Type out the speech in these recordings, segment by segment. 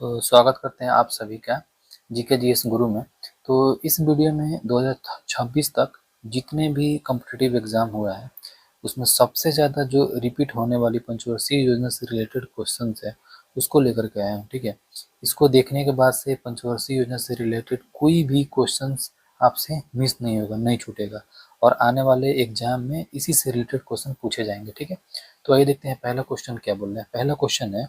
तो स्वागत करते हैं आप सभी का जीके जीएस गुरु में। तो इस वीडियो में 2026 तक जितने भी कॉम्पिटिटिव एग्जाम हुआ है उसमें सबसे ज़्यादा जो रिपीट होने वाली पंचवर्षीय योजना से रिलेटेड क्वेश्चंस है उसको लेकर के आया हूँ। ठीक है, इसको देखने के बाद से पंचवर्षीय योजना से रिलेटेड कोई भी क्वेश्चंस आपसे मिस नहीं होगा, नहीं छूटेगा और आने वाले एग्जाम में इसी से रिलेटेड क्वेश्चन पूछे जाएंगे। ठीक है, तो आइए देखते हैं पहला क्वेश्चन क्या बोल रहे हैं। पहला क्वेश्चन है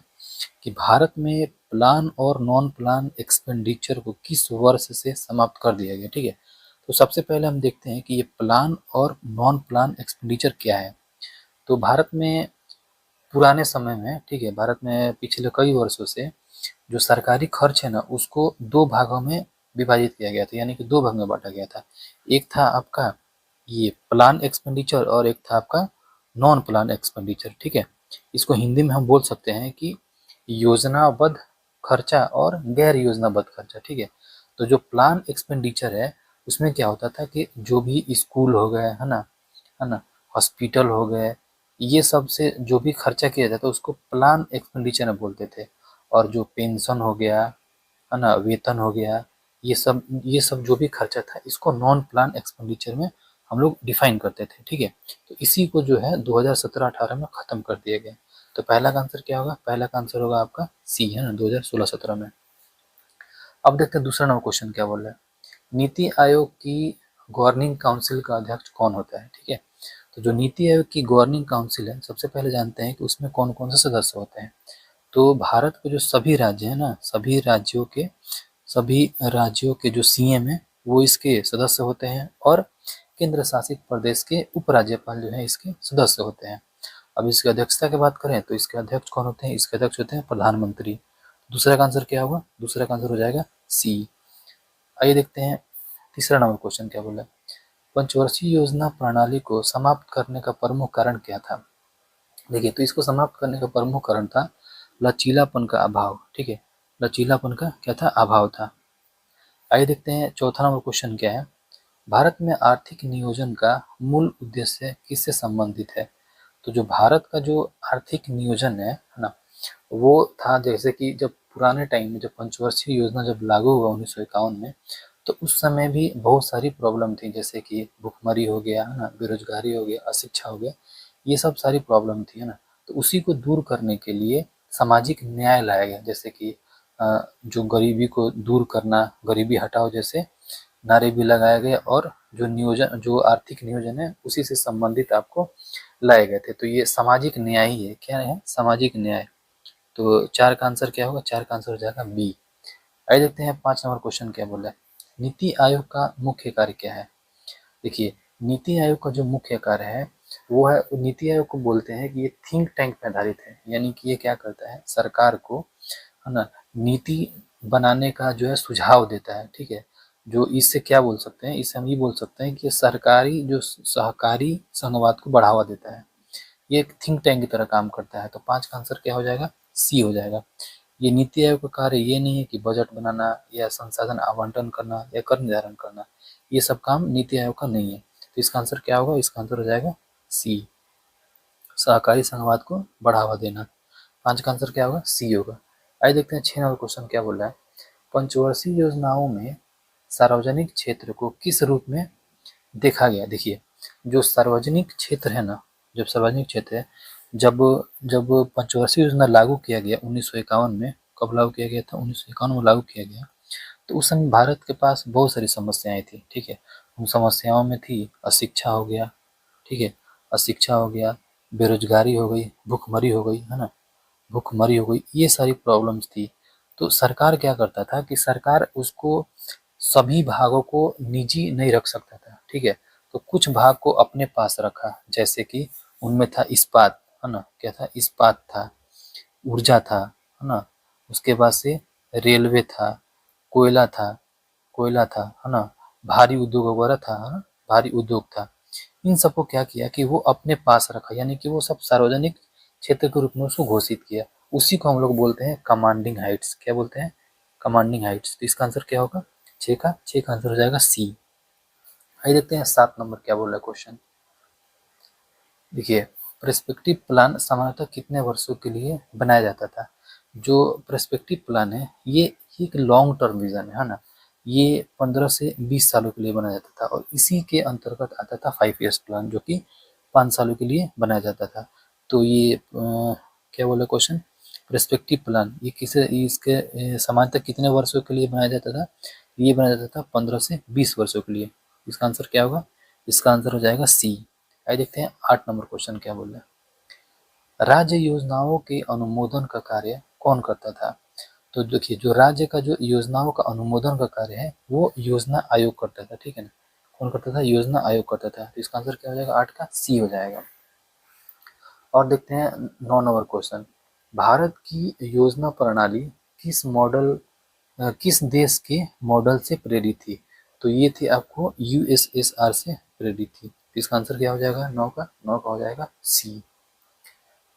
कि भारत में प्लान और नॉन प्लान एक्सपेंडिचर को किस वर्ष से समाप्त कर दिया गया। ठीक है, तो सबसे पहले हम देखते हैं कि ये प्लान और नॉन प्लान एक्सपेंडिचर क्या है। तो भारत में पुराने समय में, ठीक है, भारत में पिछले कई वर्षों से जो सरकारी खर्च है ना उसको दो भागों में विभाजित किया गया था, यानी कि दो भाग में बांटा गया था। एक था आपका ये प्लान एक्सपेंडिचर और एक था आपका नॉन प्लान एक्सपेंडिचर। ठीक है, इसको हिंदी में हम बोल सकते हैं कि योजनाबद्ध खर्चा और गैर योजनाबद्ध खर्चा। ठीक है, तो जो प्लान एक्सपेंडिचर है उसमें क्या होता था कि जो भी स्कूल हो गए है ना, हॉस्पिटल हो गए, ये सब से जो भी खर्चा किया जाता है उसको प्लान एक्सपेंडिचर में बोलते थे। और जो पेंशन हो गया, है ना, वेतन हो गया, ये सब जो भी खर्चा था इसको नॉन प्लान एक्सपेंडिचर में हम लोग डिफाइन करते थे। ठीक है, तो इसी को जो है 2017-18 में खत्म कर दिया गया। तो पहला का आंसर क्या होगा? पहला का आंसर होगा आपका सी, है ना, 2016-17 में। अब देखते हैं दूसरा नंबर क्वेश्चन क्या बोल रहा है। नीति आयोग की गवर्निंग काउंसिल का अध्यक्ष कौन होता है? ठीक है, तो जो नीति आयोग की गवर्निंग काउंसिल है सबसे पहले जानते हैं कि उसमें कौन कौन से सदस्य होते हैं। तो भारत के जो सभी राज्य हैं ना, सभी राज्यों के जो सीएम है वो इसके सदस्य होते हैं और केंद्र शासित प्रदेश के उपराज्यपाल जो है इसके सदस्य होते हैं। अब इसकी अध्यक्षता की बात करें तो इसके अध्यक्ष कौन होते हैं? इसके अध्यक्ष होते हैं प्रधानमंत्री। दूसरा का आंसर क्या होगा? दूसरा का आंसर हो जाएगा सी। आइए देखते हैं तीसरा नंबर क्वेश्चन क्या बोला है। पंचवर्षीय योजना प्रणाली को समाप्त करने का प्रमुख कारण क्या था? देखिए, तो इसको समाप्त करने का प्रमुख कारण था लचीलापन का अभाव। ठीक है, लचीलापन का क्या था? अभाव था। आइए देखते हैं चौथा नंबर क्वेश्चन क्या है। भारत में आर्थिक नियोजन का मूल उद्देश्य किससे संबंधित है? तो जो भारत का जो आर्थिक नियोजन है ना, वो था जैसे कि जब पुराने टाइम में जब पंचवर्षीय योजना जब लागू हुआ 1951 में, तो उस समय भी बहुत सारी प्रॉब्लम थी, जैसे कि भुखमरी हो गया, है ना, बेरोजगारी हो गया, अशिक्षा हो गया, ये सब सारी प्रॉब्लम थी, है ना। तो उसी को दूर करने के लिए सामाजिक न्याय लाया गया, जैसे कि जो गरीबी को दूर करना, गरीबी हटाओ जैसे नारे भी लगाए गए और जो आर्थिक नियोजन है उसी से संबंधित आपको लाए गए थे। तो ये सामाजिक न्याय ही है। क्या है? सामाजिक न्याय। तो चार का आंसर क्या होगा? चार का आंसर हो जाएगा बी। आइए देखते हैं पांच नंबर क्वेश्चन क्या बोला है। नीति आयोग का मुख्य कार्य क्या है? देखिए, नीति आयोग का जो मुख्य कार्य है वो है, नीति आयोग को बोलते हैं कि ये थिंक टैंक पे आधारित है, यानी कि ये क्या करता है, सरकार को, है ना, नीति बनाने का जो है सुझाव देता है। ठीक है, जो इससे क्या बोल सकते हैं, इससे हम ये बोल सकते हैं कि सरकारी जो सहकारी संघवाद को बढ़ावा देता है, ये एक थिंक टैंक की तरह काम करता है। तो पांच का आंसर क्या हो जाएगा? सी हो जाएगा। ये नीति आयोग का कार्य ये नहीं है कि बजट बनाना या संसाधन आवंटन करना या कर निर्धारण करना, ये सब काम नीति आयोग का नहीं है। तो इसका आंसर क्या होगा? इसका आंसर हो जाएगा सी, सहकारी संघवाद को बढ़ावा देना। पांच का आंसर क्या होगा? सी होगा। आइए देखते हैं छह नंबर क्वेश्चन क्या बोल रहा है। पंचवर्षीय योजनाओं में सार्वजनिक क्षेत्र को किस रूप में देखा गया? देखिए, जो सार्वजनिक क्षेत्र है ना, जब सार्वजनिक क्षेत्र है, जब जब पंचवर्षीय योजना लागू किया गया 1951 में, कब लागू किया गया था? 1951 में लागू किया गया। तो उस समय भारत के पास बहुत सारी समस्याएं थी। ठीक है, उन समस्याओं में थी अशिक्षा हो गया, ठीक है, अशिक्षा हो गया, बेरोजगारी हो गई, भूखमरी हो गई, है ना, भूखमरी हो गई, ये सारी प्रॉब्लम्स थी। तो सरकार क्या करता था कि सरकार उसको सभी भागों को निजी नहीं रख सकता था। ठीक है, तो कुछ भाग को अपने पास रखा, जैसे कि उनमें था इस्पात, है ना, क्या था? इस्पात था, ऊर्जा था, है ना, उसके बाद से रेलवे था, कोयला था, है ना, भारी उद्योग वगैरह था, है ना, भारी उद्योग था। इन सबको क्या किया कि वो अपने पास रखा, यानी कि वो सब सार्वजनिक क्षेत्र के रूप में उसको घोषित किया। उसी को हम लोग बोलते हैं कमांडिंग हाइट्स। क्या बोलते हैं? Commanding Heights. तो इसका आंसर क्या होगा? छः का आंसर हो जाएगा सी। आइए देखते हैं सात नंबर क्या बोल रहा है क्वेश्चन। देखिए, पर्सपेक्टिव प्लान सामान्यतः कितने वर्षों के लिए बनाया जाता था? जो पर्सपेक्टिव प्लान है ये एक लॉन्ग टर्म विजन है ना, ये 15 से 20 सालों के लिए बनाया जाता था और इसी के अंतर्गत आता था 5 ईयर्स प्लान जो कि 5 सालों के लिए बनाया जाता था। तो ये क्या बोला क्वेश्चन, पर्सपेक्टिव प्लान ये किसे इसके समानतः कितने वर्षों के लिए बनाया जाता था, ये बनाया जाता था 15 से 20 वर्षों के लिए। इसका आंसर क्या होगा, इसका आंसर हो जाएगा सी। आइए देखते हैं 8 नंबर क्वेश्चन क्या बोल रहा है। राज्य योजनाओं के अनुमोदन का कार्य कौन करता था। तो देखिए जो राज्य का जो योजनाओं का अनुमोदन का कार्य है वो योजना आयोग करता था, ठीक है ना, कौन करता था, योजना आयोग करता था। तो इसका आंसर क्या हो जाएगा, 8 का सी हो जाएगा। और देखते हैं 9 नंबर क्वेश्चन, भारत की योजना प्रणाली किस मॉडल किस देश के मॉडल से प्रेरित थी। तो ये थी आपको यूएसएसआर से प्रेरित थी। तो इसका आंसर क्या हो जाएगा, 9 का हो जाएगा सी।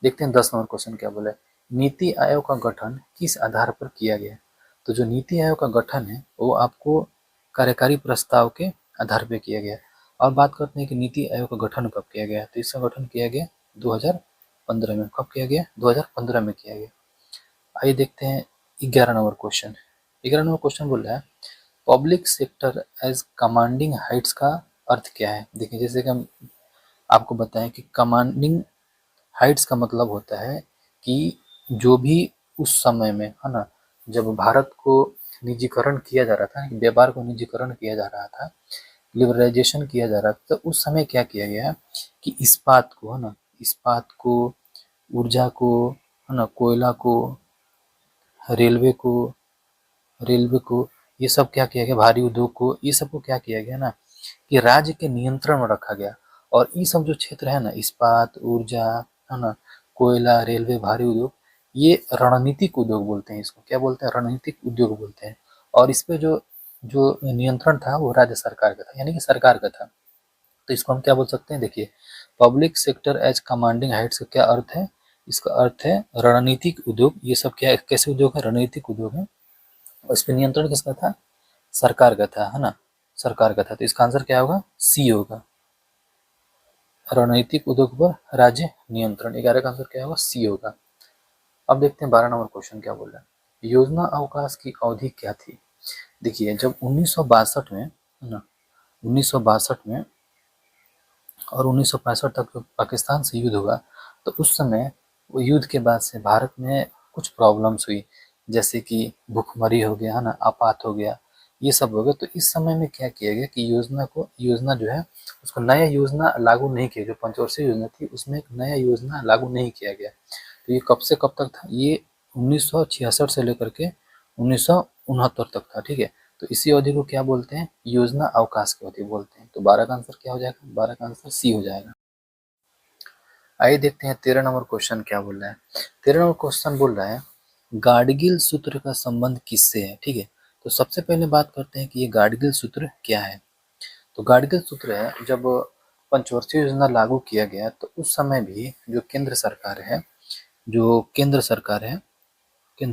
देखते हैं 10 नंबर क्वेश्चन क्या बोला है, नीति आयोग का गठन किस आधार पर किया गया। तो जो नीति आयोग का गठन है वो आपको कार्यकारी प्रस्ताव के आधार पर किया गया। और बात करते हैं कि नीति आयोग का गठन कब किया गया, तो इसका गठन किया गया 2015 में। कब किया गया, 2015 में किया गया। आइए देखते हैं 11 नंबर क्वेश्चन। 11 नंबर क्वेश्चन बोल रहा है public sector as commanding heights का अर्थ क्या है। देखिए जैसे कि हम आपको बताएं कि कमांडिंग हाइट्स का मतलब होता है कि जो भी उस समय में है ना, जब भारत को निजीकरण किया जा रहा था, व्यापार को निजीकरण किया जा रहा था, लिबरलाइजेशन किया जा रहा था, तो उस समय क्या किया गया कि इस्पात को है ना, इस्पात को, ऊर्जा को है ना, कोयला को, रेलवे को, ये सब क्या किया गया, भारी उद्योग को, ये सबको क्या किया गया ना कि राज्य के नियंत्रण में रखा गया। और ये सब जो क्षेत्र है ना, इस्पात, ऊर्जा है ना, कोयला, रेलवे, भारी उद्योग, ये रणनीतिक उद्योग बोलते हैं, इसको क्या बोलते हैं, रणनीतिक उद्योग बोलते हैं। और इस पे जो जो नियंत्रण था वो राज्य सरकार का था, यानी कि सरकार का था। तो इसको हम क्या बोल सकते हैं, देखिए public sector as commanding heights का क्या अर्थ है, इसका अर्थ है रणनीतिक उद्योग। ये सब क्या कैसे उद्योग है, रणनीतिक उद्योग है। और इस पे नियंत्रण किसका था, सरकार का था, है ना, सरकार का था। तो इसका आंसर क्या होगा, सी होगा, रणनीतिक उद्योग पर राज्य नियंत्रण। 11 का आंसर क्या होगा, सी होगा। अब देखते हैं 12 नंबर क्वेश्चन क्या बोल रहा है, योजना अवकाश की अवधि क्या थी। देखिए जब 1962 में है ना, 1962 में और 1965 तक जो पाकिस्तान से युद्ध हुआ, तो उस समय वो युद्ध के बाद से भारत में कुछ प्रॉब्लम्स हुई, जैसे कि भूखमरी हो गया है ना, आपात हो गया, ये सब हो गया। तो इस समय में क्या किया गया कि योजना जो है उसको नया योजना लागू नहीं किया, जो पंचवर्षीय योजना थी उसमें एक नया योजना लागू नहीं किया गया। तो ये कब से कब तक था, ये 1966 से लेकर के 1969 तक था, ठीक है। तो इसी अवधि को क्या बोलते हैं, योजना अवकाश की अवधि बोलते हैं। तो 12 का आंसर क्या हो जाएगा, 12 का आंसर सी हो जाएगा। आइए देखते हैं 13 नंबर क्वेश्चन क्या बोल रहा है। 13 नंबर क्वेश्चन बोल रहा है गाडगिल सूत्र का संबंध किससे है, ठीक है। तो सबसे पहले बात करते हैं कि ये गाडगिल सूत्र क्या है। तो गाडगिल सूत्र है, जब पंचवर्षीय योजना लागू किया गया तो उस समय भी जो केंद्र सरकार है, जो केंद्र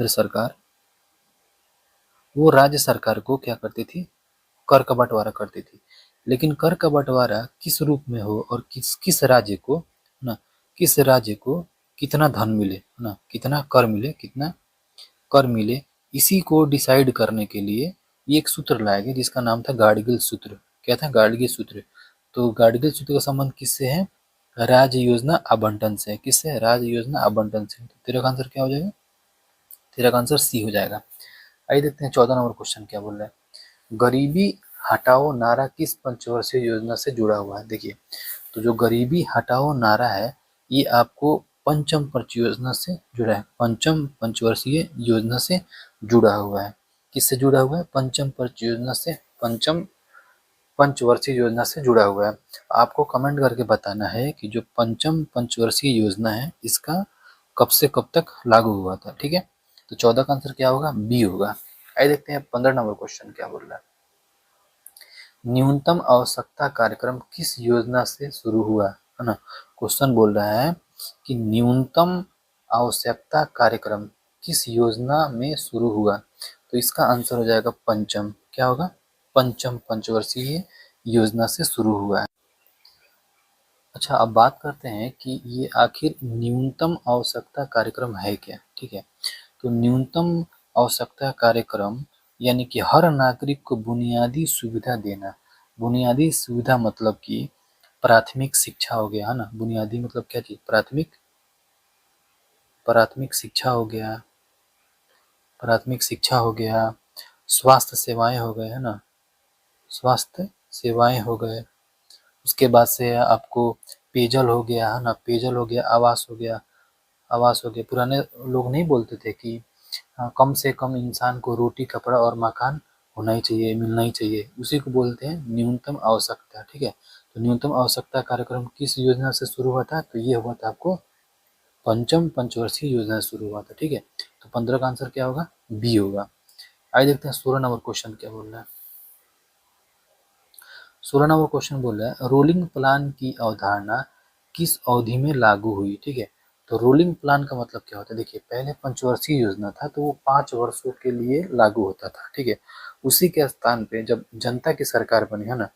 सरकार वो राज्य सरकार को क्या करती थी, कर का बंटवारा करती थी। लेकिन कर का बंटवारा किस रूप में हो और किस किस राज्य को ना, किस राज्य को कितना धन मिले ना, कितना कर मिले, कितना कर मिले, इसी को डिसाइड करने के लिए ये एक सूत्र लाया गया जिसका नाम था गाडगिल सूत्र। क्या था, गाडगिल सूत्र। तो गाडगिल सूत्र का संबंध किससे है, राज्य योजना आवंटन से। किससे, राज्य योजना आवंटन से। तो तेरा का आंसर क्या हो जाएगा, तेरा का आंसर सी हो जाएगा। आइए देखते हैं 14 नंबर क्वेश्चन क्या बोल रहा है, गरीबी हटाओ नारा किस पंचवर्षीय योजना से जुड़ा हुआ है। देखिए तो जो गरीबी हटाओ नारा है ये आपको पंचम पंच योजना से जुड़ा है, पंचम पंचवर्षीय योजना से जुड़ा हुआ है। किससे जुड़ा हुआ है, पंचम पंच योजना से, पंचम पंचवर्षीय योजना से जुड़ा हुआ है। आपको कमेंट करके बताना है कि जो पंचम पंचवर्षीय योजना है इसका कब से कब तक लागू हुआ था, ठीक है। तो 14 का आंसर क्या होगा, बी होगा। आइए देखते हैं 15 नंबर क्वेश्चन क्या बोल रहा है, न्यूनतम आवश्यकता कार्यक्रम किस योजना से शुरू हुआ, है ना। क्वेश्चन बोल रहा है कि न्यूनतम आवश्यकता कार्यक्रम किस योजना में शुरू हुआ। तो इसका आंसर हो जाएगा पंचम, क्या होगा, पंचम पंचवर्षीय योजना से शुरू हुआ है। अच्छा अब बात करते हैं कि ये आखिर न्यूनतम आवश्यकता कार्यक्रम है क्या, ठीक है। तो न्यूनतम आवश्यकता कार्यक्रम यानी कि हर नागरिक को बुनियादी सुविधा देना। बुनियादी सुविधा मतलब कि प्राथमिक शिक्षा हो गया, है ना। बुनियादी मतलब क्या चीज? प्राथमिक प्राथमिक शिक्षा हो गया, प्राथमिक शिक्षा हो गया, स्वास्थ्य सेवाएं हो गए, है ना, स्वास्थ्य सेवाएं हो गए। उसके बाद से आपको पेयजल हो गया, है ना, पेयजल हो गया, आवास हो गया, आवास हो गया। पुराने लोग नहीं बोलते थे कि कम से कम इंसान को रोटी, कपड़ा और मकान होना ही चाहिए, मिलना ही चाहिए, उसी को बोलते हैं न्यूनतम आवश्यकता। ठीक है, तो न्यूनतम आवश्यकता कार्यक्रम किस योजना से शुरू हुआ था? तो ये हुआ था आपको पंचम पंचवर्षीय योजना से शुरू हुआ था। ठीक है, तो 15 का आंसर क्या होगा? बी होगा। आइए देखते हैं 16 नंबर क्वेश्चन क्या बोल रहा है। 16 नंबर क्वेश्चन बोल रहा है रोलिंग प्लान की अवधारणा किस अवधि में लागू हुई? ठीक है, तो रोलिंग प्लान का मतलब क्या होता है? देखिए, पहले पंचवर्षीय योजना था तो वो 5 वर्षों के लिए लागू होता था। ठीक है, उसी के स्थान पे जब जनता की सरकार बनी, है ना,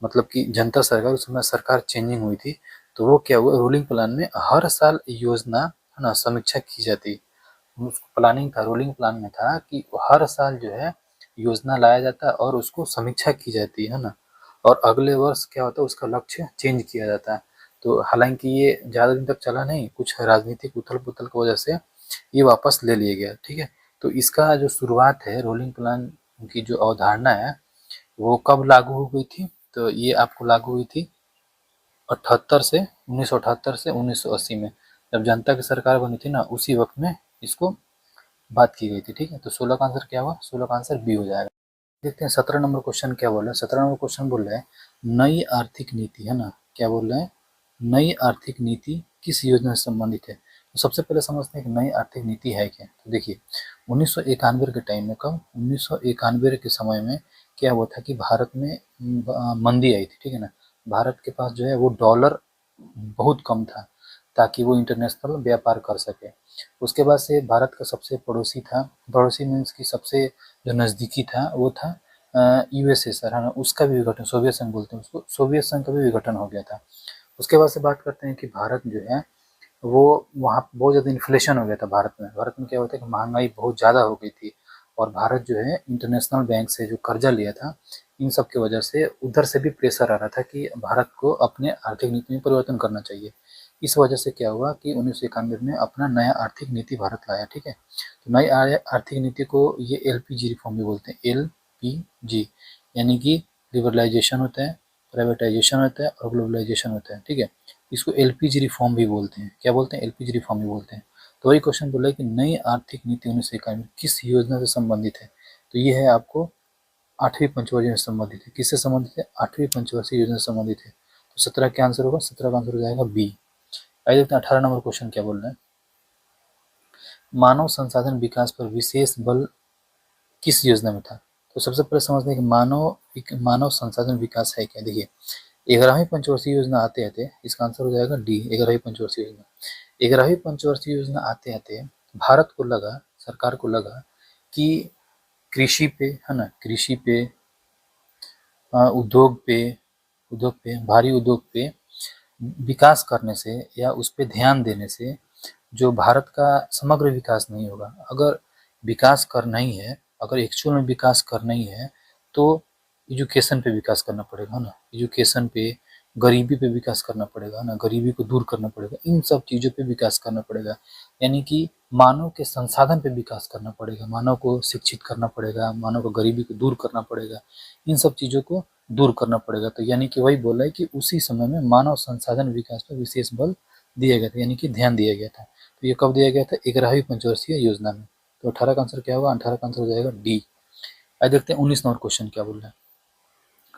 मतलब कि जनता सरकार, उस समय सरकार चेंजिंग हुई थी, तो वो क्या हुआ, रोलिंग प्लान में हर साल योजना, है ना, समीक्षा की जाती। उसको प्लानिंग था, रोलिंग प्लान में था कि हर साल जो है योजना लाया जाता और उसको समीक्षा की जाती है ना, और अगले वर्ष क्या होता है उसका लक्ष्य चेंज किया जाता है। तो हालांकि ये ज़्यादा दिन तक चला नहीं, कुछ राजनीतिक उथल पुथल की वजह से ये वापस ले लिया गया। ठीक है, तो इसका जो शुरुआत है रोलिंग प्लान की जो अवधारणा है वो कब लागू हो गई थी? तो ये आपको लागू हुई थी 78 से 1978 से 1980 में, जब जनता की सरकार बनी थी ना, उसी वक्त में इसको बात की गई थी। ठीक है, तो 16 का आंसर क्या हुआ? 16 का आंसर बी हो जाएगा। देखते हैं 17 नंबर क्वेश्चन क्या बोल रहा है। 17 नंबर क्वेश्चन बोल रहा है नई आर्थिक नीति, है ना, क्या बोल रहे हैं? नई आर्थिक नीति किस योजना से संबंधित है? तो सबसे पहले समझते हैं कि नई आर्थिक नीति है क्या। तो देखिए 1991 के टाइम में, कब? 1991 के समय में क्या हुआ था कि भारत में मंदी आई थी। ठीक है ना, भारत के पास जो है वो डॉलर बहुत कम था ताकि वो इंटरनेशनल व्यापार कर सके। उसके बाद से भारत का सबसे पड़ोसी था, पड़ोसी मीन्स की सबसे जो नज़दीकी था वो था यूएसए सर, है ना, उसका भी विघटन, सोवियत संघ बोलते हैं उसको, सोवियत संघ का भी विघटन हो गया था। उसके बाद से बात करते हैं कि भारत जो है वो, वहाँ बहुत ज़्यादा इन्फ्लेशन हो गया था भारत में। भारत में क्या होता है कि महंगाई बहुत ज़्यादा हो गई थी और भारत जो है इंटरनेशनल बैंक से जो कर्जा लिया था, इन सब की वजह से उधर से भी प्रेशर आ रहा था कि भारत को अपने आर्थिक नीति में परिवर्तन करना चाहिए। इस वजह से क्या हुआ कि 1991 में अपना नया आर्थिक नीति भारत लाया। ठीक है, तो नई आर्थिक नीति को ये एलपीजी रिफॉर्म भी बोलते हैं, एलपीजी, यानी कि लिबरलाइजेशन होता है, प्राइवेटाइजेशन होता है और ग्लोबलाइजेशन होता है। ठीक है, इसको एलपीजी रिफॉर्म भी बोलते हैं। क्या बोलते हैं? एलपीजी रिफॉर्म भी बोलते हैं। तो वही क्वेश्चन बोला है कि नई आर्थिक नीति 1991 किस योजना से संबंधित है? तो ये है आपको 8वीं पंचवर्षीय से संबंधित है। किससे संबंधित है? 8वीं पंचवर्षीय योजना से संबंधित है। तो 17 का आंसर होगा, 17 का आंसर हो जाएगा बी। आइए देखते हैं 18 नंबर क्वेश्चन क्या बोल रहे हैं। मानव संसाधन विकास पर विशेष बल किस योजना में था? तो सबसे पहले समझते हैं कि मानव संसाधन विकास है क्या। देखिए 11वीं पंचवर्षीय योजना आते आते इसका आंसर हो जाएगा डी, 11वीं पंचवर्षीय योजना। 11वीं पंचवर्षीय योजना आते आते भारत को लगा, सरकार को लगा कि कृषि पे, है ना, कृषि पे, उद्योग पे, भारी उद्योग पे विकास करने से या उस पे ध्यान देने से जो भारत का समग्र विकास नहीं होगा। अगर विकास करना ही है, अगर एक्चुअल में विकास करना ही है तो एजुकेशन पे विकास करना पड़ेगा ना, एजुकेशन पे, गरीबी पे विकास करना पड़ेगा ना, गरीबी को दूर करना पड़ेगा, इन सब चीज़ों पे विकास करना पड़ेगा। यानी कि मानव के संसाधन पे विकास करना पड़ेगा, मानव को शिक्षित करना पड़ेगा, मानव को गरीबी को दूर करना पड़ेगा, इन सब चीज़ों को दूर करना पड़ेगा। तो यानी कि वही बोला है कि उसी समय में मानव संसाधन विकास पर विशेष बल दिया गया था, यानी कि ध्यान दिया गया था। तो ये कब दिया गया था? 11वीं पंचवर्षीय योजना में। तो 18 का आंसर क्या होगा? 18 का आंसर हो जाएगा डी। आइए देखते हैं 19 नंबर क्वेश्चन क्या बोल रहा है।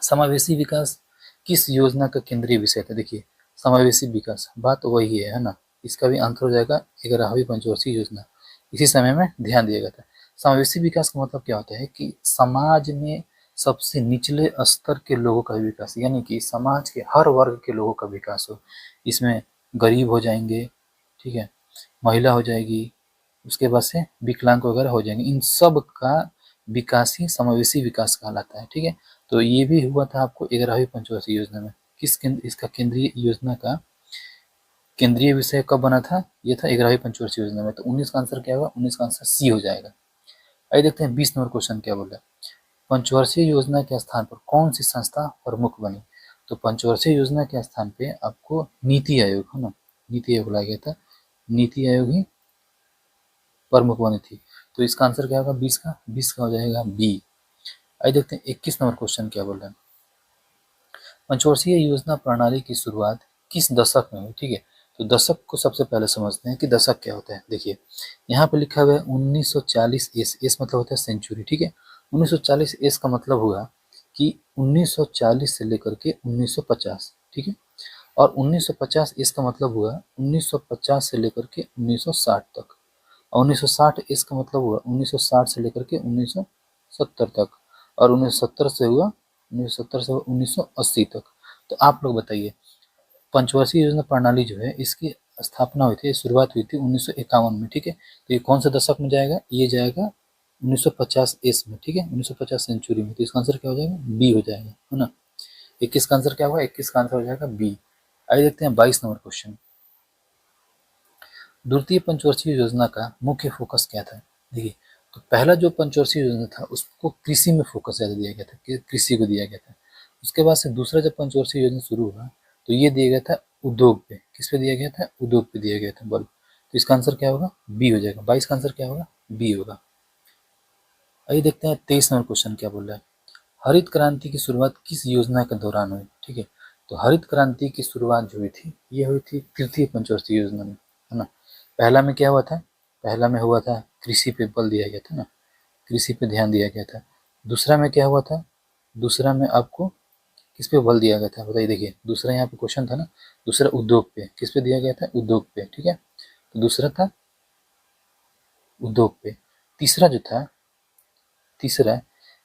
समावेशी विकास किस योजना का केंद्रीय विषय था? देखिए समावेशी विकास बात वही है ना, इसका भी आंसर हो जाएगा 11वीं पंचवर्षीय योजना, इसी समय में ध्यान दिया गया था। समावेशी विकास का मतलब क्या होता है कि समाज में सबसे निचले स्तर के लोगों का विकास, यानी कि समाज के हर वर्ग के लोगों का विकास हो। इसमें गरीब हो जाएंगे, ठीक है, महिला हो जाएगी, उसके बाद से विकलांग वगैरह हो जाएंगे, इन सब का विकास ही समावेशी विकास कहलाता है। ठीक है, तो ये भी हुआ था आपको 11वीं पंचवर्षीय योजना में। किस केंद्र, इसका केंद्रीय योजना का केंद्रीय विषय कब बना था? ये था 11वीं पंचवर्षीय योजना में। तो 19 का आंसर क्या होगा? 19 का आंसर सी हो जाएगा। आइए देखते हैं 20 नंबर क्वेश्चन क्या बोला है। पंचवर्षीय योजना के स्थान पर कौन सी संस्था प्रमुख बनी? तो पंचवर्षीय योजना के स्थान पे आपको नीति आयोग, है ना, नीति आयोग लाया गया था, नीति आयोग ही प्रमुख बनी थी। तो इसका आंसर क्या होगा 20 का? 20 का हो जाएगा बी। आइए देखते हैं 21 नंबर क्वेश्चन क्या बोल रहे हैं। पंचवर्षीय योजना प्रणाली की शुरुआत किस दशक में हुई? ठीक है, तो दशक को सबसे पहले समझते हैं कि दशक क्या होता है। देखिए यहाँ पे लिखा हुआ है 1940 एस, एस मतलब होता है सेंचुरी। ठीक है, 1940 एस का मतलब हुआ कि 1940 से लेकर के 1950। ठीक है, और 1950 एस का मतलब हुआ 1950 से लेकर के 1960 तक, और 1960 एस का मतलब हुआ 1960 से लेकर के 1970 तक, और 1970 से हुआ 1980 तक। तो आप लोग बताइए पंचवर्षीय योजना प्रणाली जो है इसकी स्थापना हुई थी, शुरुआत हुई थी 1951 में। ठीक है, तो ये कौन सा दशक में जाएगा? ये जाएगा 1950 एस में। ठीक है, 1950 सेंचुरी में। तो इसका आंसर क्या हो जाएगा? बी हो जाएगा, है ना। 21 का आंसर क्या होगा? 21 का आंसर हो जाएगा बी। आइए देखते हैं 22 नंबर क्वेश्चन। द्वितीय पंचवर्षीय योजना का मुख्य फोकस क्या था? देखिए, तो पहला जो पंचवर्षीय योजना था उसको कृषि में फोकस ज़्यादा दिया गया था, कृषि को दिया गया था। उसके बाद से दूसरा जब पंचवर्षीय योजना शुरू हुआ तो ये दिया गया था उद्योग पे। किस पे दिया गया था? उद्योग पे दिया गया था बल। तो इसका आंसर क्या होगा? बी हो जाएगा। 22 का आंसर क्या होगा? बी होगा। आइए देखते हैं 23 नंबर क्वेश्चन क्या बोल रहा है। हरित क्रांति की शुरुआत किस योजना के दौरान हुई? ठीक है, तो हरित क्रांति की शुरुआत जो हुई थी ये हुई थी तृतीय पंचवर्षीय योजना में, है ना। पहला में क्या हुआ था? पहला में हुआ था कृषि पे बल दिया गया था ना, कृषि पे ध्यान दिया गया था। दूसरा में क्या हुआ था? दूसरा में आपको किस पे बल दिया गया था बताइए। देखिए दूसरा यहाँ पे क्वेश्चन था ना, दूसरा उद्योग पे, किस पे दिया गया था? उद्योग पे। ठीक है, तो दूसरा था उद्योग पे। तीसरा जो था, तीसरा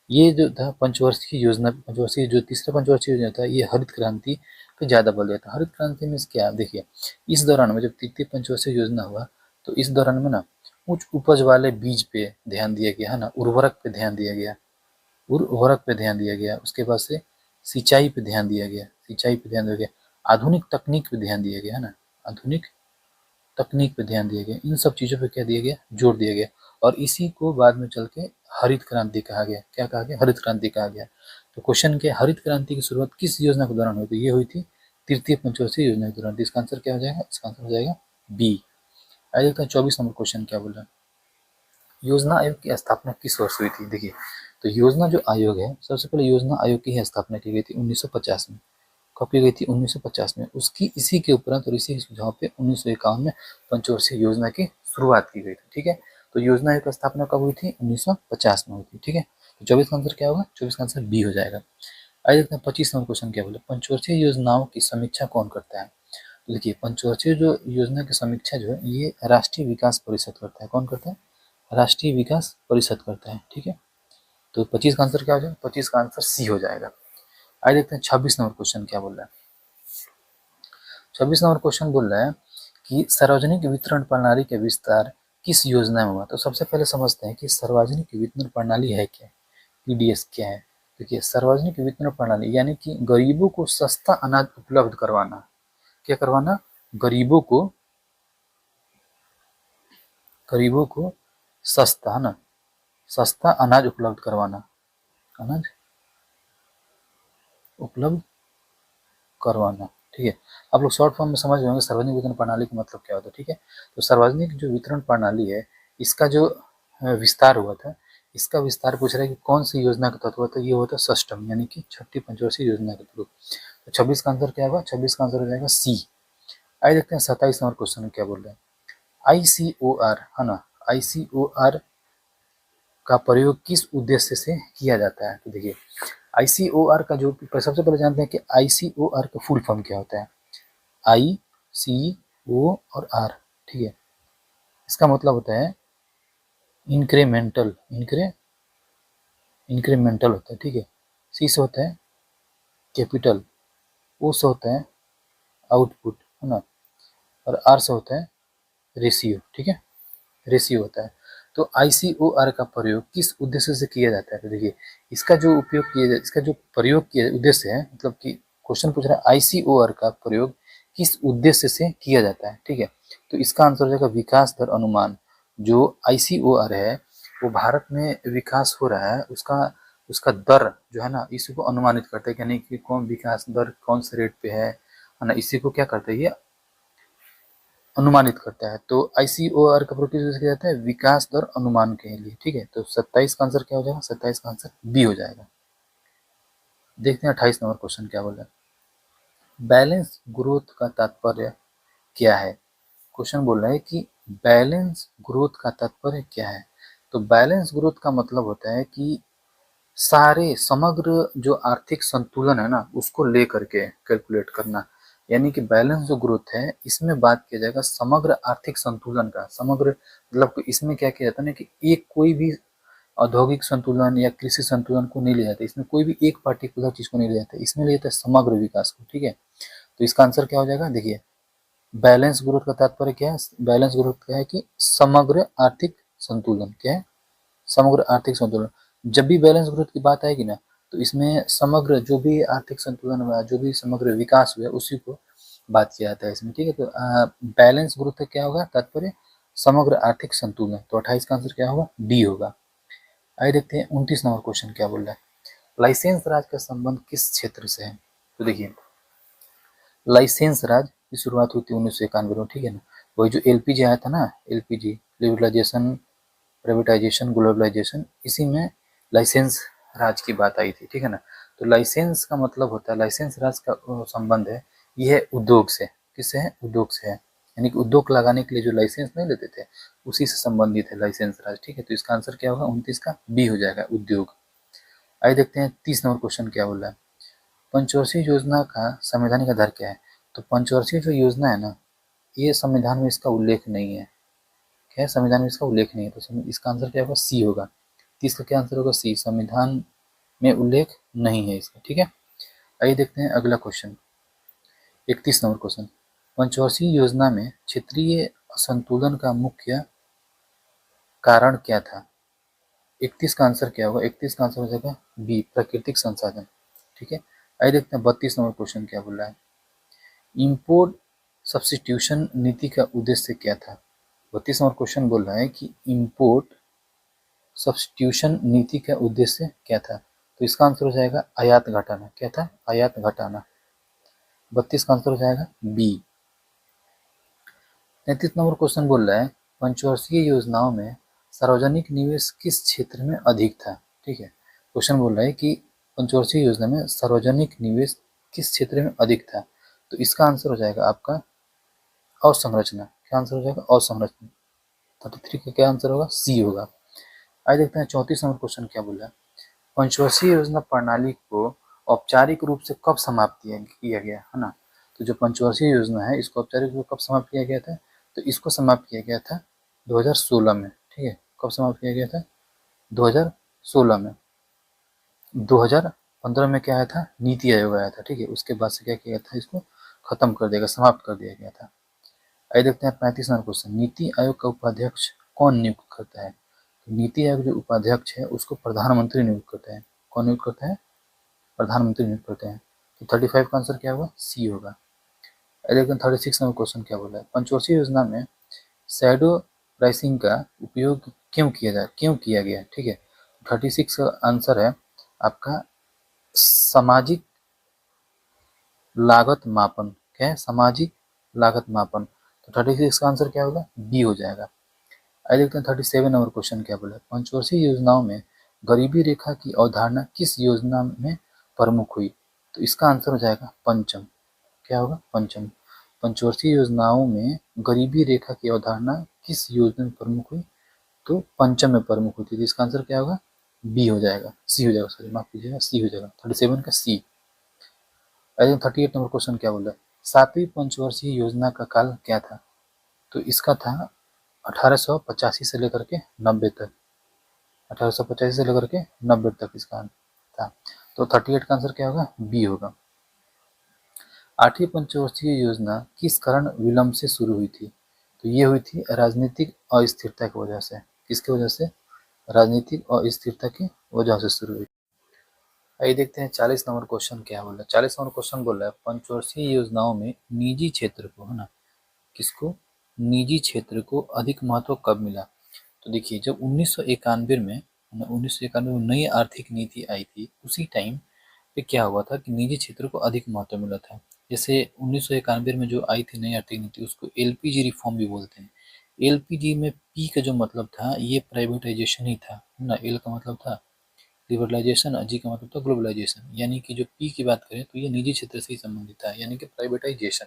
ये जो था पंचवर्षीय योजना, पंचवर्षीय जो तीसरा पंचवर्षीय योजना था ये हरित क्रांति पे ज़्यादा बल दिया था। हरित क्रांति में क्या देखिए, इस दौरान में जब तृतीय पंचवर्षीय योजना हुआ तो इस दौरान में ना उच्च उपज वाले बीज पे ध्यान दिया गया, है ना, उर्वरक पे ध्यान दिया गया, उर्वरक पे ध्यान दिया गया। उसके बाद से सिंचाई पे ध्यान दिया गया, सिंचाई पे ध्यान दिया गया, आधुनिक तकनीक पे ध्यान दिया गया, है ना, आधुनिक तकनीक पे ध्यान दिया गया। इन सब चीज़ों पे क्या दिया गया? जोर दिया गया। और इसी को बाद में चल के हरित क्रांति कहा गया। क्या कहा गया? हरित क्रांति कहा गया। तो क्वेश्चन क्या, हरित क्रांति की शुरुआत किस योजना के दौरान हुई? तो ये हुई थी तृतीय पंचवर्षीय योजना के दौरान। तो इसका आंसर क्या हो जाएगा? इसका आंसर हो जाएगा बी। आइए देखते हैं 24 नंबर क्वेश्चन क्या बोल रहा है। योजना आयोग की स्थापना किस वर्ष हुई थी? देखिए, तो योजना जो आयोग है सबसे पहले योजना आयोग की स्थापना की गई थी 1950 में। कब की गई थी? 1950 में। उसकी इसी के उपरांत और इसी के सुझाव पे 1951 में पंचवर्षीय योजना की शुरुआत की गई थी। ठीक है, तो योजना आयोग की स्थापना कब हुई थी? 1950 में हुई थी। ठीक है, तो 24 का आंसर क्या होगा? 24 का आंसर बी हो जाएगा। आइए देखते हैं 25 नंबर क्वेश्चन क्या बोले। पंचवर्षीय योजनाओं की समीक्षा कौन करता है? तो देखिए पंचवर्षीय जो योजना की समीक्षा जो है ये राष्ट्रीय विकास परिषद करता है। कौन करता है? राष्ट्रीय विकास परिषद करता है। ठीक है, तो 25 का आंसर क्या हो जाएगा? 25 का आंसर सी हो जाएगा। आइए देखते हैं 26 नंबर क्वेश्चन क्या बोल रहा है। 26 नंबर क्वेश्चन बोल रहा है कि सार्वजनिक वितरण प्रणाली के विस्तार किस योजना में हुआ? तो सबसे पहले समझते हैं कि सार्वजनिक वितरण प्रणाली है क्या, पीडीएस क्या है। देखिए सार्वजनिक वितरण प्रणाली यानी कि गरीबों को सस्ता अनाज उपलब्ध करवाना। क्या करवाना? गरीबों को, गरीबों को सस्ता, है ना, सस्ता अनाज उपलब्ध करवाना, अनाज उपलब्ध करवाना। ठीक है, आप लोग शॉर्ट फॉर्म में समझ गए होंगे सार्वजनिक वितरण प्रणाली का मतलब क्या होता है। ठीक है, तो सार्वजनिक जो वितरण प्रणाली है इसका जो विस्तार हुआ था, इसका विस्तार पूछ रहा है कि कौन सी योजना का तत्व था? ये होता है सष्टम यानी कि छठी पंचवर्षीय योजना के थ्रू। तो 26 का आंसर क्या होगा? 26 का आंसर हो जाएगा सी। आइए देखते हैं 27 नंबर क्वेश्चन क्या बोल रहे हैं। ICOR, है ना, ICOR का प्रयोग किस उद्देश्य से किया जाता है? तो देखिए ICOR का जो सबसे पहले जानते हैं कि ICOR का फुल फॉर्म क्या होता है। ICO और R, ठीक है, इसका मतलब होता है इंक्रीमेंटल, इंक्रीमेंटल होता है। ठीक है, C से होता है कैपिटल, O से होता है आउटपुट, है ना, और R से होता है रेशियो। ठीक है, रेशियो होता है। तो ICOR का प्रयोग किस उद्देश्य से किया जाता है? तो देखिए इसका जो उपयोग किया जाए, इसका जो प्रयोग किया उद्देश्य है, मतलब कि क्वेश्चन पूछ रहा है ICOR का प्रयोग किस उद्देश्य से किया जाता है, ठीक है। तो इसका आंसर हो जाएगा विकास दर अनुमान। जो ICOR है वो भारत में विकास हो रहा है उसका उसका दर जो है ना, इसी को अनुमानित करता है, यानी कि कौन विकास दर कौन से रेट पे है ना, इसी को क्या करता है, ये अनुमानित करता है। तो ICOR का प्रयोग किस किया जाता है, विकास दर अनुमान के लिए, ठीक है। तो 27 का आंसर क्या हो जाएगा, 27 का आंसर बी हो जाएगा। देखते हैं 28 नंबर क्वेश्चन क्या बोला है। बैलेंस ग्रोथ का तात्पर्य क्या है। क्वेश्चन बोल रहा है कि बैलेंस ग्रोथ का तात्पर्य क्या है। तो बैलेंस ग्रोथ का मतलब होता है कि सारे समग्र जो आर्थिक संतुलन है ना उसको लेकर के कैलकुलेट करना, यानी कि बैलेंस जो ग्रोथ है इसमें बात किया जाएगा समग्र आर्थिक संतुलन का। समग्र मतलब इसमें क्या किया जाता है ना कि एक कोई भी औद्योगिक संतुलन या कृषि संतुलन को नहीं ले जाते, इसमें कोई भी एक पार्टिकुलर चीज को नहीं ले जाते, इसमें ले जाता है समग्र विकास को, ठीक है। तो इसका आंसर क्या हो जाएगा, देखिए बैलेंस ग्रोथ का तात्पर्य क्या है, बैलेंस ग्रोथ क्या है कि समग्र आर्थिक संतुलन, क्या है, समग्र आर्थिक संतुलन। जब भी बैलेंस ग्रोथ की बात आएगी ना तो इसमें समग्र जो भी आर्थिक संतुलन हुआ, जो भी समग्र विकास हुआ उसी को बात किया जाता है इसमें, ठीक है। तो बैलेंस ग्रोथ का क्या होगा तात्पर्य, समग्र आर्थिक संतुलन। तो 28 का आंसर क्या होगा, डी होगा। आइए देखते हैं 29 नंबर क्वेश्चन क्या बोल रहा है। लाइसेंस राज का संबंध किस क्षेत्र से है। तो देखिए लाइसेंस राज की शुरुआत हुई थी 1991 में, ठीक है ना। वही जो LPG आया था ना, LPG लिबरलाइजेशन प्राइवेटाइजेशन ग्लोबलाइजेशन, इसी में लाइसेंस राज की बात आई थी, ठीक है ना। तो लाइसेंस का मतलब होता है, लाइसेंस राज का संबंध है यह उद्योग से, किससे है, उद्योग से है, यानी कि उद्योग लगाने के लिए जो लाइसेंस नहीं लेते थे उसी से संबंधित है लाइसेंस राज, ठीक है। तो इसका आंसर क्या होगा, 29 का बी हो जाएगा, उद्योग। आइए देखते हैं 30 नंबर क्वेश्चन क्या बोला है। पंचवर्षीय योजना का संवैधानिक आधार क्या है। तो पंचवर्षीय जो योजना है ना ये संविधान में इसका उल्लेख नहीं है, क्या है, संविधान में इसका उल्लेख नहीं है। तो इसका आंसर क्या होगा, सी होगा। 30 का क्या आंसर होगा, सी, संविधान में उल्लेख नहीं है इसका, ठीक है। आइए देखते हैं अगला क्वेश्चन 31 नंबर क्वेश्चन। पंचवर्षीय योजना में क्षेत्रीय असंतुलन का मुख्य कारण क्या था। 31 का आंसर क्या होगा, 31 का आंसर हो जाएगा बी, प्राकृतिक संसाधन, ठीक है। आइए देखते हैं 32 नंबर क्वेश्चन क्या बोल रहा है। इम्पोर्ट सब्स्टिट्यूशन नीति का उद्देश्य क्या था। 32 नंबर क्वेश्चन बोल रहा है कि इम्पोर्ट सब्स्टिट्यूशन नीति का उद्देश्य क्या था। तो इसका आंसर हो जाएगा आयात घटाना, क्या था, आयात घटाना। 32 का आंसर हो जाएगा बी। 33 नंबर क्वेश्चन बोल रहा है पंचवर्षीय योजनाओं में सार्वजनिक निवेश किस क्षेत्र में अधिक था, ठीक है। क्वेश्चन बोल रहा है कि पंचवर्षीय योजना में सार्वजनिक निवेश किस क्षेत्र में अधिक था। तो इसका आंसर हो जाएगा आपका अवसंरचना, क्या आंसर हो जाएगा, अवसंरचना। 33 का क्या आंसर होगा, सी होगा। आइए देखते हैं 34 नंबर क्वेश्चन क्या बोला है। पंचवर्षीय योजना प्रणाली को औपचारिक रूप से कब समाप्त किया गया है ना। तो जो पंचवर्षीय योजना है इसको औपचारिक रूप से कब समाप्त किया गया था। तो इसको समाप्त किया गया था 2016 में, ठीक है। कब समाप्त किया गया था, 2016 में। 2015 में क्या आया था, नीति आयोग आया था, ठीक है। उसके बाद से क्या किया गया था, इसको खत्म कर दिया गया, समाप्त कर दिया गया था। आइए देखते हैं 35 नंबर क्वेश्चन। नीति आयोग का उपाध्यक्ष कौन नियुक्त करता है। तो नीति आयोग जो उपाध्यक्ष है उसको प्रधानमंत्री नियुक्त करते हैं। कौन नियुक्त करता है, प्रधानमंत्री नियुक्त करते हैं। तो 35 का आंसर क्या होगा, सी होगा। लेकिन 36 नंबर क्वेश्चन क्या बोला है। पंचवर्षीय योजना में शैडो प्राइसिंग का उपयोग क्यों किया गया, ठीक है। 36 का आंसर है आपका सामाजिक लागत मापन, क्या है, सामाजिक लागत मापन। तो 36 का आंसर क्या होगा, बी हो जाएगा। आइए देखते हैं 37 नंबर क्वेश्चन क्या बोला है। पंचवर्षीय योजनाओं में गरीबी रेखा की अवधारणा किस योजना में प्रमुख हुई। तो इसका आंसर हो जाएगा पंचम, क्या होगा, पंचम। पंचवर्षीय योजनाओं में गरीबी रेखा की अवधारणा किस योजना में प्रमुख हुई। तो पंचम में प्रमुख हुई थी। तो इसका आंसर क्या होगा, बी हो जाएगा, सी हो जाएगा, सॉरी माफ कीजिएगा, सी हो जाएगा। 37 का सी। आइए 38 नंबर क्वेश्चन क्या बोला है। 7वीं पंचवर्षीय योजना का काल क्या था। तो इसका था 1885 से लेकर के 90 तक, 1885 से लेकर के 90 तक इसका था। तो 38 का आंसर क्या होगा, बी होगा। 8वीं पंचवर्षीय योजना किस कारण विलंब से शुरू हुई थी। तो ये हुई थी राजनीतिक अस्थिरता की वजह से, किसकी वजह से, राजनीतिक अस्थिरता की वजह से शुरू हुई। आइए देखते हैं 40 नंबर क्वेश्चन क्या बोला है। 40 नंबर क्वेश्चन बोल रहा है पंचवर्षीय योजनाओं में निजी क्षेत्र को, है ना, किसको, निजी क्षेत्र को अधिक महत्व कब मिला। तो देखिए जब 1991 में, 1991 में नई आर्थिक नीति आई थी, उसी टाइम पे क्या हुआ था कि निजी क्षेत्र को अधिक महत्व मिला था। जैसे 1991 में जो आई थी नई आर्थिक नीति, उसको एलपीजी रिफॉर्म भी बोलते हैं। एलपीजी में पी का जो मतलब था ये प्राइवेटाइजेशन ही था, है ना। एल का मतलब था लिबरलाइजेशन, जी का मतलब था ग्लोबलाइजेशन, यानी कि जो पी की बात करें तो ये निजी क्षेत्र से ही संबंधित है, यानी कि प्राइवेटाइजेशन,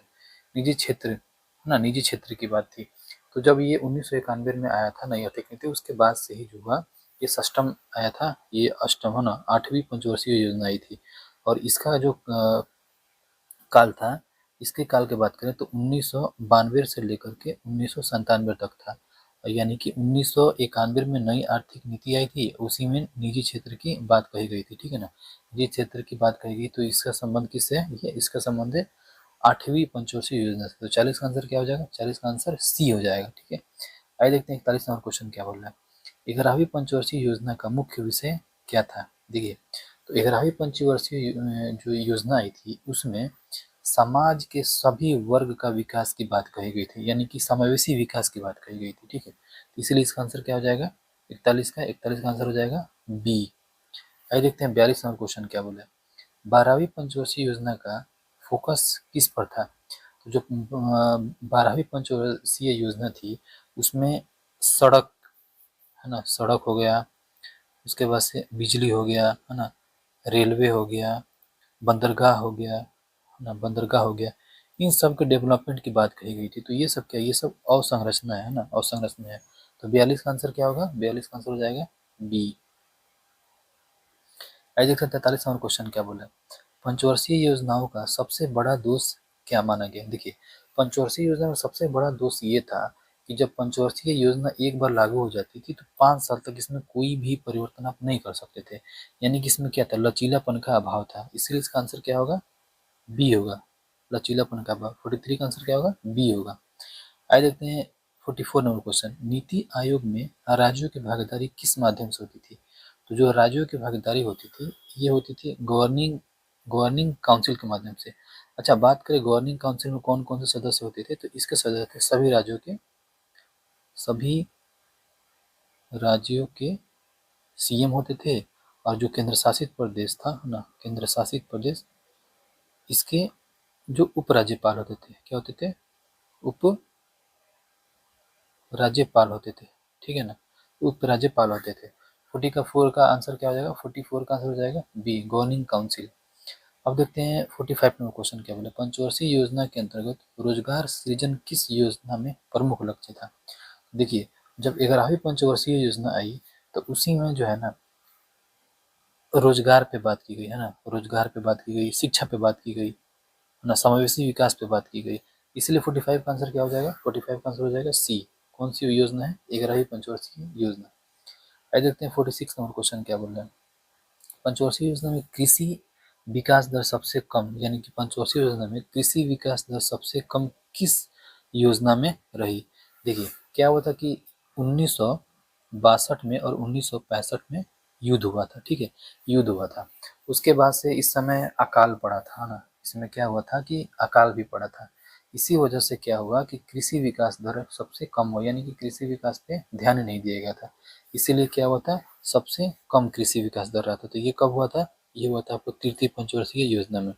निजी क्षेत्र, है ना, निजी क्षेत्र की बात थी। तो जब ये 1991 में आया था नई आर्थिक नीति, उसके बाद से ही जो हुआ ये सिस्टम आया था, ये अष्टम, है ना, 8वीं पंचवर्षीय योजना आई थी। और इसका जो काल था, इसके काल की बात करें तो 1992 से लेकर के 1997 तक था, यानी कि 1991 में नई आर्थिक नीति आई थी, उसी में निजी क्षेत्र की बात कही गई थी, ठीक है ना। निजी क्षेत्र की बात कही गई तो इसका संबंध किससे है, ये इसका संबंध है 8वीं पंचवर्षीय योजना से। तो 40 का आंसर क्या हो जाएगा, 40 का आंसर सी हो जाएगा, ठीक है। आइए देखते हैं 41 नंबर क्वेश्चन क्या बोल रहा है। 11वीं पंचवर्षीय योजना का मुख्य विषय क्या था। देखिए तो 11वीं पंचवर्षीय जो योजना आई थी उसमें समाज के सभी वर्ग का विकास की बात कही गई थी, यानी कि समावेशी विकास की बात कही गई थी, ठीक है। तो इसीलिए इसका आंसर क्या हो जाएगा, 41 का आंसर हो जाएगा बी। आइए देखते हैं 42 नंबर क्वेश्चन क्या बोला है। 12वीं पंचवर्षीय योजना का फोकस किस पर था। तो जो 12वीं पंचवर्षीय योजना थी उसमें सड़क, है ना, सड़क हो गया, उसके बाद से बिजली हो गया, है ना, रेलवे हो गया, बंदरगाह हो गया, है ना, बंदरगाह हो गया, इन सब के डेवलपमेंट की बात कही गई थी। तो ये सब क्या, ये सब अवसंरचना है ना, अवसंरचना है। तो 42 का आंसर क्या होगा, 42 का आंसर हो जाएगा बी। आइए देखते हैं 43 नंबर क्वेश्चन क्या बोला है। पंचवर्षीय योजनाओं का सबसे बड़ा दोष क्या माना गया। देखिए पंचवर्षीय योजना में सबसे बड़ा दोष ये था कि जब पंचवर्षीय योजना एक बार लागू हो जाती थी तो 5 साल तक इसमें कोई भी परिवर्तन आप नहीं कर सकते थे, यानी कि इसमें क्या था, लचीलापन का अभाव था। इसलिए इसका आंसर क्या होगा, बी होगा, लचीलापन का अभाव। 43 का आंसर क्या होगा, बी होगा। आइए देखते हैं 44 नंबर क्वेश्चन। नीति आयोग में राज्यों की भागीदारी किस माध्यम से होती थी। तो जो राज्यों की भागीदारी होती थी ये होती थी गवर्निंग गवर्निंग काउंसिल के माध्यम से। अच्छा बात करें गवर्निंग काउंसिल में कौन कौन से सदस्य होते थे, तो इसके सदस्य थे सभी राज्यों के सीएम होते थे। और जो केंद्र शासित प्रदेश था ना, केंद्र शासित प्रदेश, इसके जो उपराज्यपाल होते थे, क्या होते थे, उप राज्यपाल होते थे, ठीक है ना, उपराज्यपाल होते थे। 44 का आंसर क्या हो जाएगा, 44 का आंसर हो जाएगा बी, गवर्निंग काउंसिल। अब देखते हैं 45 नंबर क्वेश्चन क्या बोला। पंचवर्षीय योजना के अंतर्गत रोजगार सृजन किस योजना में प्रमुख लक्ष्य था। देखिए जब 11वीं पंचवर्षीय योजना आई तो उसी में जो है ना रोजगार पे बात की गई, है ना, रोजगार पे बात की गई, शिक्षा पे बात की गई, है ना, समावेशी विकास पे बात की गई। इसलिए 45 का आंसर क्या हो जाएगा, 45 का आंसर हो जाएगा सी। कौन सी योजना है, 11वीं पंचवर्षीय योजना। आइए देखते हैं 46 नंबर क्वेश्चन क्या बोल रहे हैं। पंचवर्षीय योजना में कृषि विकास दर सबसे कम, यानी कि पंचवर्षीय योजना में कृषि विकास दर सबसे कम किस योजना में रही। देखिए क्या हुआ था कि 1962 में और 1965 में युद्ध हुआ था, ठीक है, युद्ध हुआ था। उसके बाद से इस समय अकाल पड़ा था ना, इसमें क्या हुआ था कि अकाल भी पड़ा था। इसी वजह से क्या हुआ कि कृषि विकास दर सबसे कम हो, यानी कि कृषि विकास पे ध्यान नहीं दिया गया था। इसीलिए क्या हुआ था, सबसे कम कृषि विकास दर रहा था। तो ये कब हुआ था, ये हुआ था आपको तृतीय पंचवर्षीय योजना में।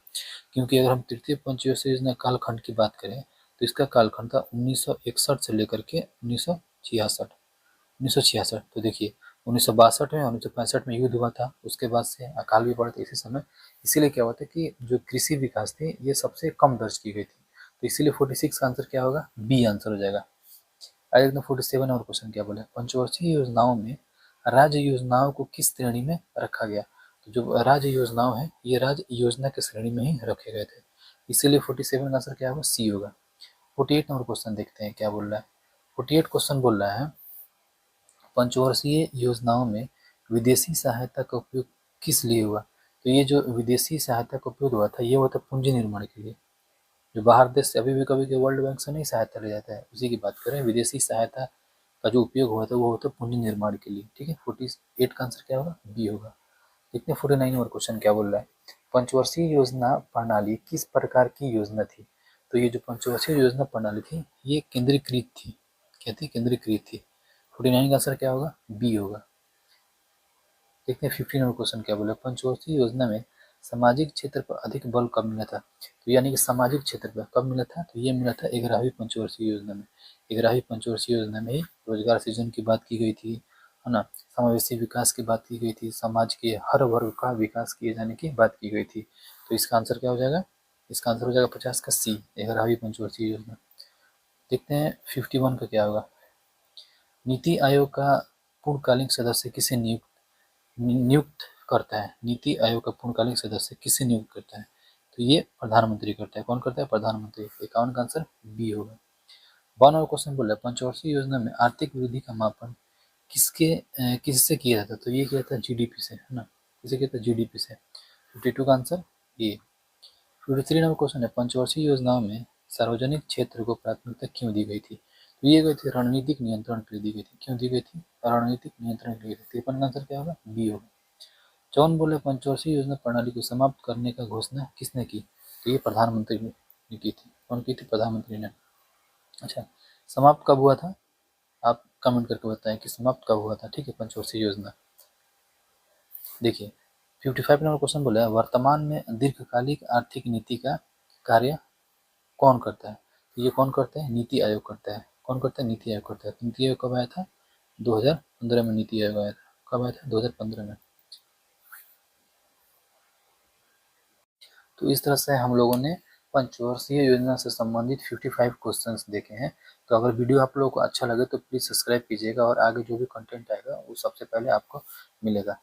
क्योंकि अगर हम तृतीय पंचवर्षीय योजना कालखंड की बात करें तो इसका कालखंड था 1961 से लेकर के 1966। तो देखिए 1962 में, 1965 में युद्ध हुआ था, उसके बाद से अकाल भी पड़ा था इसी समय। इसीलिए क्या हुआ था कि जो कृषि विकास थे ये सबसे कम दर्ज की गई थी। तो इसीलिए 46 का आंसर क्या होगा, बी आंसर हो जाएगा। आइए देखते हैं 47 और क्वेश्चन क्या बोले। पंचवर्षीय योजनाओं में राज्य योजनाओं को किस श्रेणी में रखा गया। तो जो राज्य योजनाओं है ये राज्य योजना के श्रेणी में ही रखे गए थे। इसीलिए 47 का आंसर क्या होगा, सी होगा। 48 नंबर क्वेश्चन देखते हैं क्या बोल रहा है। 48 क्वेश्चन बोल रहा है पंचवर्षीय योजनाओं में विदेशी सहायता का उपयोग किस लिए हुआ। तो ये जो विदेशी सहायता का उपयोग हुआ था ये हुआ था पूंजी निर्माण के लिए। जो बाहर देश से अभी भी कभी के वर्ल्ड बैंक से नहीं सहायता ले जाता है, उसी की बात करें। विदेशी सहायता का जो उपयोग हुआ था वो होता है पूंजी निर्माण के लिए, ठीक है। 48 का आंसर क्या होगा, बी होगा। देखते हैं 49 नंबर क्वेश्चन क्या बोल रहा है। पंचवर्षीय योजना प्रणाली किस प्रकार की योजना थी? तो ये जो पंचवर्षीय योजना प्रणाली थी ये केंद्रीकृत थी। क्या थी? केंद्रीकृत थी। 49 का आंसर क्या होगा? बी होगा। देखते हैं 15 नंबर क्वेश्चन क्या बोला। पंचवर्षीय योजना में सामाजिक क्षेत्र पर अधिक बल कब मिला था? तो यानी कि सामाजिक क्षेत्र पर कब मिला था? तो ये मिला था 11वीं पंचवर्षीय योजना में। 11वीं पंचवर्षीय योजना में ही रोजगार सृजन की बात की गई थी, है ना, समावेशी विकास की बात की गई थी, समाज के हर वर्ग का विकास किए जाने की बात की गई थी। तो इसका आंसर क्या हो जाएगा? इसका आंसर हो जाएगा 50 का सी, 11वीं पंचवर्षीय योजना। देखते हैं 51 का क्या होगा। नीति आयोग का पूर्णकालीन सदस्य किसे नियुक्त करता है? नीति आयोग का पूर्णकालिक सदस्य किसे नियुक्त करता है? तो ये प्रधानमंत्री करता है। कौन करता है? प्रधानमंत्री। 51 का आंसर बी होगा। 52 और क्वेश्चन बोल रहा है पंचवर्षीय योजना में आर्थिक वृद्धि का मापन किससे किया जाता है? तो ये किया जाता है जीडीपी से, है ना। किसे किया जाता है? जीडीपी से। 52 का आंसर ए। 53 नंबर क्वेश्चन है पंचवर्षीय योजनाओं में सार्वजनिक क्षेत्र को प्राथमिकता क्यों दी गई थी? तो ये गई थी रणनीतिक नियंत्रण के लिए दी गई थी। क्यों दी गई थी? रणनीतिक नियंत्रण के लिए। 53 का आंसर क्या होगा? बी होगा। जॉन बोले पंचवर्षीय योजना प्रणाली को समाप्त करने का घोषणा किसने की? तो ये प्रधानमंत्री ने की थी। कौन की थी? प्रधानमंत्री ने। अच्छा, समाप्त कब हुआ था? आप कमेंट करके बताएं कि समाप्त कब हुआ था। ठीक है, पंचवर्षीय योजना। देखिए 55 नंबर क्वेश्चन बोला है वर्तमान में दीर्घकालिक आर्थिक नीति का कार्य कौन करता है? तो ये कौन करता है? नीति आयोग करता है। कौन करता है? नीति आयोग करता है। नीति आयोग कब आया था? 2015 में नीति आयोग आया था। कब आया था? 2015 में। तो इस तरह से हम लोगों ने पंचवर्षीय योजना से संबंधित 55 क्वेश्चंस देखे हैं। तो अगर वीडियो आप लोगों को अच्छा लगे तो प्लीज़ सब्सक्राइब कीजिएगा और आगे जो भी कंटेंट आएगा वो सबसे पहले आपको मिलेगा।